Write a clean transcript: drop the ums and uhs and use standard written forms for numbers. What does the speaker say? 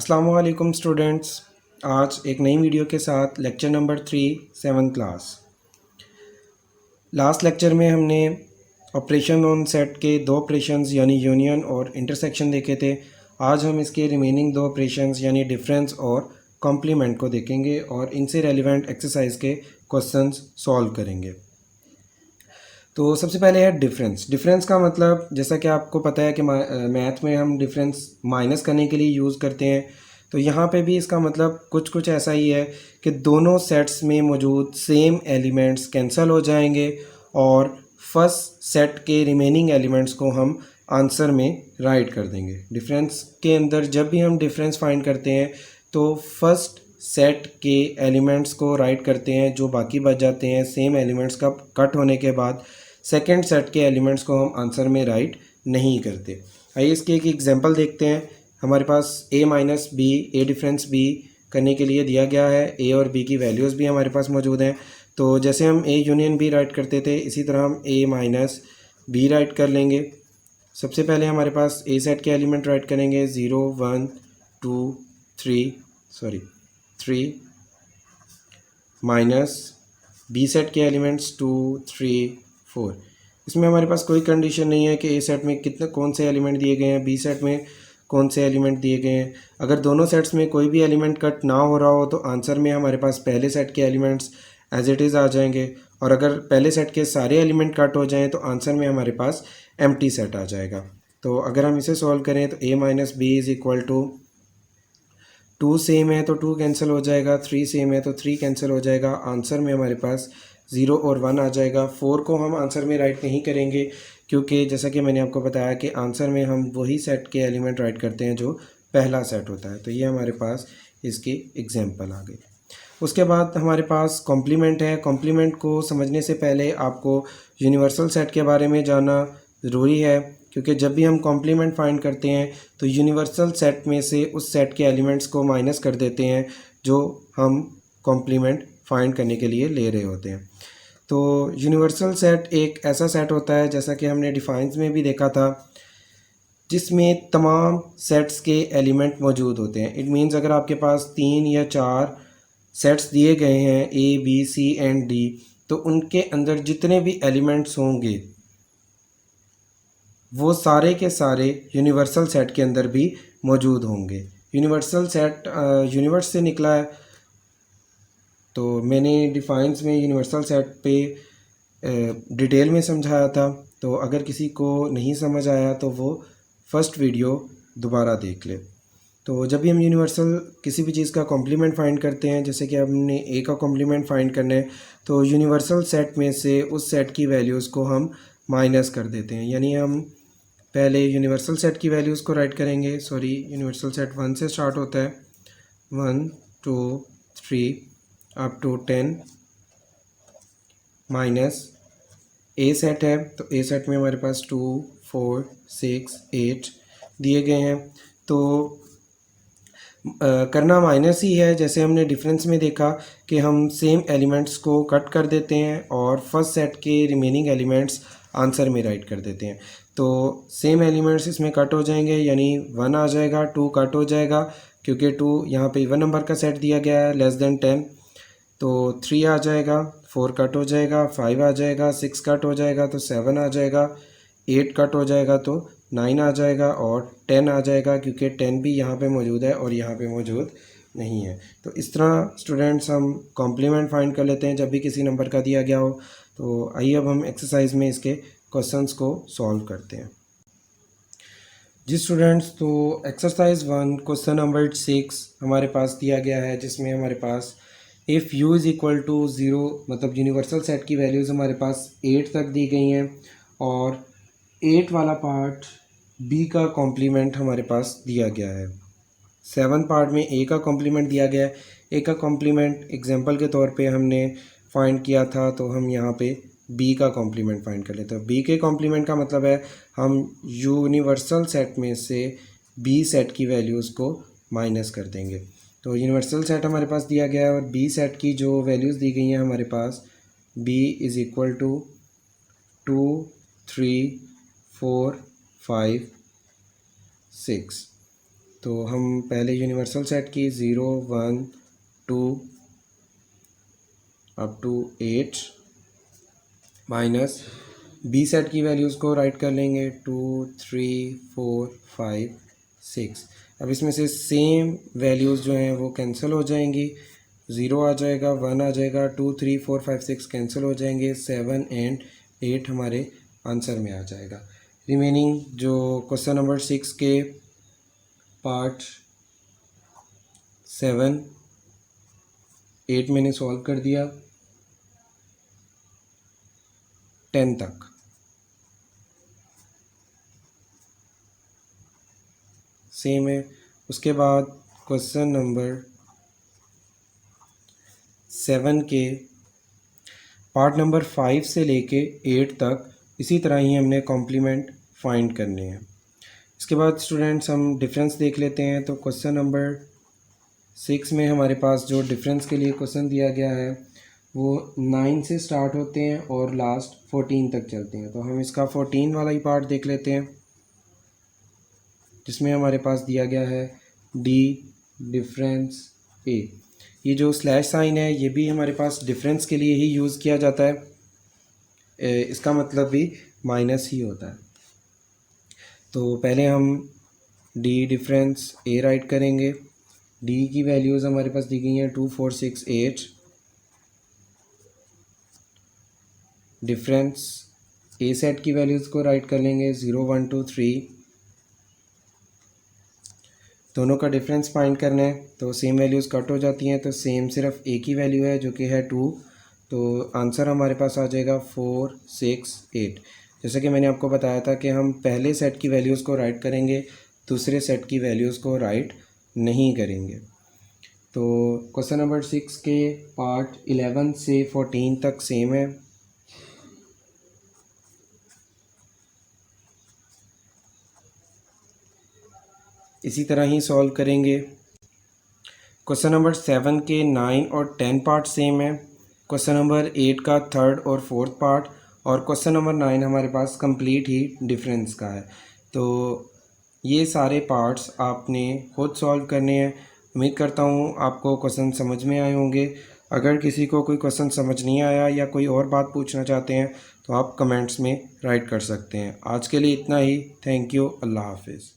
अस्सलामुअलैकुम स्टूडेंट्स। आज एक नई वीडियो के साथ lecture number 3 7th class. Last lecture में हमने ऑपरेशन ऑन सेट के दो ऑपरेशंस यानी यूनियन और इंटरसेक्शन देखे थे। आज हम इसके रिमेनिंग दो ऑपरेशंस यानी डिफरेंस और कॉम्प्लीमेंट को देखेंगे और इनसे रेलिवेंट एक्सरसाइज के क्वेश्चंस सॉल्व करेंगे। तो सबसे पहले है डिफरेंस। डिफरेंस का मतलब जैसा कि आपको पता है कि मैथ में हम डिफरेंस माइनस करने के लिए यूज़ करते हैं। तो यहाँ पे भी इसका मतलब कुछ ऐसा ही है कि दोनों सेट्स में मौजूद सेम एलिमेंट्स कैंसिल हो जाएंगे और फर्स्ट सेट के रिमेनिंग एलिमेंट्स को हम आंसर में राइट कर देंगे। डिफरेंस के अंदर जब भी हम डिफरेंस फाइंड करते हैं तो फर्स्ट सेट के एलिमेंट्स को राइट करते हैं, जो बाकी बच जाते हैं सेम एलिमेंट्स का कट होने के बाद सेकेंड सेट के एलिमेंट्स को हम आंसर में राइट नहीं करते। आइए इसके एक एग्जांपल देखते हैं। हमारे पास a minus B a difference b करने के लिए दिया गया है। a और b की वैल्यूज़ भी हमारे पास मौजूद हैं। तो जैसे हम a यूनियन b राइट करते थे इसी तरह हम a माइनस बी राइट कर लेंगे। सबसे पहले हमारे पास a सेट के एलिमेंट राइट करेंगे 0 1 2 3 माइनस बी सेट के एलिमेंट्स 2 3 4। इसमें हमारे पास कोई कंडीशन नहीं है कि ए सेट में कितने कौन से एलिमेंट दिए गए हैं, बी सेट में कौन से एलिमेंट दिए गए हैं। अगर दोनों सेट्स में कोई भी एलिमेंट कट ना हो रहा हो तो आंसर में हमारे पास पहले सेट के एलिमेंट्स एज इट इज़ आ जाएंगे, और अगर पहले सेट के सारे एलिमेंट कट हो जाएँ तो आंसर में हमारे पास एम्प्टी सेट आ जाएगा। तो अगर हम इसे सॉल्व करें तो a minus B is equal to 2 same है तो 2 कैंसिल हो जाएगा, 3 सेम है तो 3 कैंसिल हो जाएगा। आंसर में हमारे पास 0 और 1 आ जाएगा। 4 को हम आंसर में राइट नहीं करेंगे क्योंकि जैसा कि मैंने आपको बताया कि आंसर में हम वही सेट के एलिमेंट राइट करते हैं जो पहला सेट होता है। तो ये हमारे पास इसकी एग्जांपल आ गई। उसके बाद हमारे पास कॉम्प्लीमेंट है। कॉम्प्लीमेंट को समझने से पहले आपको यूनिवर्सल सेट के बारे में जानना ज़रूरी है, क्योंकि जब भी हम कॉम्प्लीमेंट फाइंड करते हैं तो यूनिवर्सल सेट में से उस सेट के एलिमेंट्स को माइनस कर देते हैं जो हम कॉम्प्लीमेंट फाइंड करने के लिए ले रहे होते हैं। तो यूनिवर्सल सेट एक ऐसा सेट होता है, जैसा कि हमने डिफाइंस में भी देखा था, जिसमें तमाम सेट्स के एलिमेंट मौजूद होते हैं। इट मीन्स अगर आपके पास 3 या 4 सेट्स दिए गए हैं A B C and D, तो उनके अंदर जितने भी एलिमेंट्स होंगे वो सारे के सारे यूनिवर्सल सेट के अंदर भी मौजूद होंगे। यूनिवर्सल सेट यूनिवर्स से निकला है, तो मैंने डिफाइंस में यूनिवर्सल सेट पे डिटेल में समझाया था। तो अगर किसी को नहीं समझ आया तो वो फर्स्ट वीडियो दोबारा देख ले। तो जब भी हम यूनिवर्सल किसी भी चीज़ का कॉम्प्लीमेंट फाइंड करते हैं, जैसे कि हमने ए का कॉम्प्लीमेंट फाइंड करना है, तो यूनिवर्सल सेट में से उस सेट की वैल्यूज़ को हम माइनस कर देते हैं। यानी हम पहले यूनिवर्सल सेट की वैल्यूज़ को राइट करेंगे। यूनिवर्सल सेट 1 से स्टार्ट होता है, 1 2 3 up to 10 minus A set है। तो ए सेट में हमारे पास 2 4 6 8 दिए गए हैं। तो करना माइनस ही है, जैसे हमने डिफरेंस में देखा कि हम सेम एलिमेंट्स को कट कर देते हैं और फर्स्ट सेट के रिमेनिंग एलिमेंट्स आंसर में राइट कर देते हैं। तो सेम एलिमेंट्स इसमें कट हो जाएंगे, यानी 1 आ जाएगा, 2 कट हो जाएगा क्योंकि 2 यहाँ पे इवन नंबर का सेट दिया गया है लेस देन 10। तो 3 आ जाएगा, 4 कट हो जाएगा, 5 आ जाएगा, 6 कट हो जाएगा तो 7 आ जाएगा, 8 कट हो जाएगा तो 9 आ जाएगा और 10 आ जाएगा क्योंकि 10 भी यहाँ पे मौजूद है और यहाँ पे मौजूद नहीं है। तो इस तरह स्टूडेंट्स हम कॉम्प्लीमेंट फाइंड कर लेते हैं जब भी किसी नंबर का दिया गया हो। तो आइए अब हम एक्सरसाइज में इसके क्वेश्चंस को सॉल्व करते हैं। जी स्टूडेंट्स, तो एक्सरसाइज 1 क्वेश्चन नंबर 6 हमारे पास दिया गया है, जिसमें हमारे पास if u is equal to 0, मतलब यूनिवर्सल सेट की वैल्यूज़ हमारे पास 8 तक दी गई हैं और 8 वाला पार्ट b का कॉम्प्लीमेंट हमारे पास दिया गया है। 7 पार्ट में a का कॉम्प्लीमेंट दिया गया है। a का कॉम्प्लीमेंट एग्जांपल के तौर पे हमने फाइंड किया था, तो हम यहाँ पे b का कॉम्प्लीमेंट फाइंड कर लेते हैं। b के कॉम्प्लीमेंट का मतलब है हम यूनिवर्सल सेट में से b सेट की वैल्यूज़ को माइनस कर देंगे। तो यूनिवर्सल सेट हमारे पास दिया गया है और b सेट की जो वैल्यूज़ दी गई हैं हमारे पास b इज़ इक्वल टू 2 3 4 5 6। तो हम पहले यूनिवर्सल सेट की 0 1 2 up to 8 minus B set की वैल्यूज़ को राइट कर लेंगे 2 3 4 5 6। अब इसमें से सेम वैल्यूज़ जो हैं वो कैंसिल हो जाएंगी, 0 आ जाएगा, 1 आ जाएगा, 2 3 4 5 6 कैंसिल हो जाएंगे, 7 एंड 8 हमारे आंसर में आ जाएगा। रिमेनिंग जो क्वेश्चन नंबर 6 के पार्ट 7 8 मैंने सॉल्व कर दिया 10 तक। सेम है। उसके बाद क्वेश्चन नंबर 7 के पार्ट नंबर 5 से लेके 8 तक इसी तरह ही हमने कॉम्प्लीमेंट फाइंड करने हैं। इसके बाद स्टूडेंट्स हम डिफरेंस देख लेते हैं। तो क्वेश्चन नंबर 6 में हमारे पास जो डिफरेंस के लिए क्वेश्चन दिया गया है वो 9 से स्टार्ट होते हैं और लास्ट 14 तक चलते हैं। तो हम इसका 14 वाला ही पार्ट देख लेते हैं, जिसमें हमारे पास दिया गया है डी डिफरेंस ए। ये जो स्लैश साइन है ये भी हमारे पास डिफरेंस के लिए ही यूज़ किया जाता है, इसका मतलब भी माइनस ही होता है। तो पहले हम डी डिफरेंस ए राइट करेंगे। डी की वैल्यूज़ हमारे पास दी गई हैं 2 4 6 8। डिफरेंस ए सेट की वैल्यूज़ को राइट कर लेंगे 0 1 2 3। दोनों का डिफरेंस फाइंड करना है तो सेम वैल्यूज़ कट हो जाती हैं, तो सेम सिर्फ ए की वैल्यू है जो कि है 2। तो आंसर हमारे पास आ जाएगा 4 6 8। जैसे कि मैंने आपको बताया था कि हम पहले सेट की वैल्यूज़ को राइट करेंगे, दूसरे सेट की वैल्यूज़ को राइट नहीं करेंगे। तो क्वेश्चन नंबर 6 के पार्ट 11 से 14 तक सेम है। इसी तरह ही सॉल्व करेंगे। क्वेश्चन नंबर 7 के 9 और 10 पार्ट सेम है। क्वेश्चन नंबर 8 का 3rd और 4th पार्ट, और क्वेश्चन नंबर 9 हमारे पास कंप्लीट ही डिफरेंस का है। तो ये सारे पार्ट्स आपने खुद सॉल्व करने हैं। उम्मीद करता हूँ आपको क्वेश्चन समझ में आए होंगे। अगर किसी को कोई क्वेश्चन समझ नहीं आया या कोई और बात पूछना चाहते हैं तो आप कमेंट्स में राइट कर सकते हैं। आज के लिए इतना ही। Thank you. अल्लाह हाफिज़।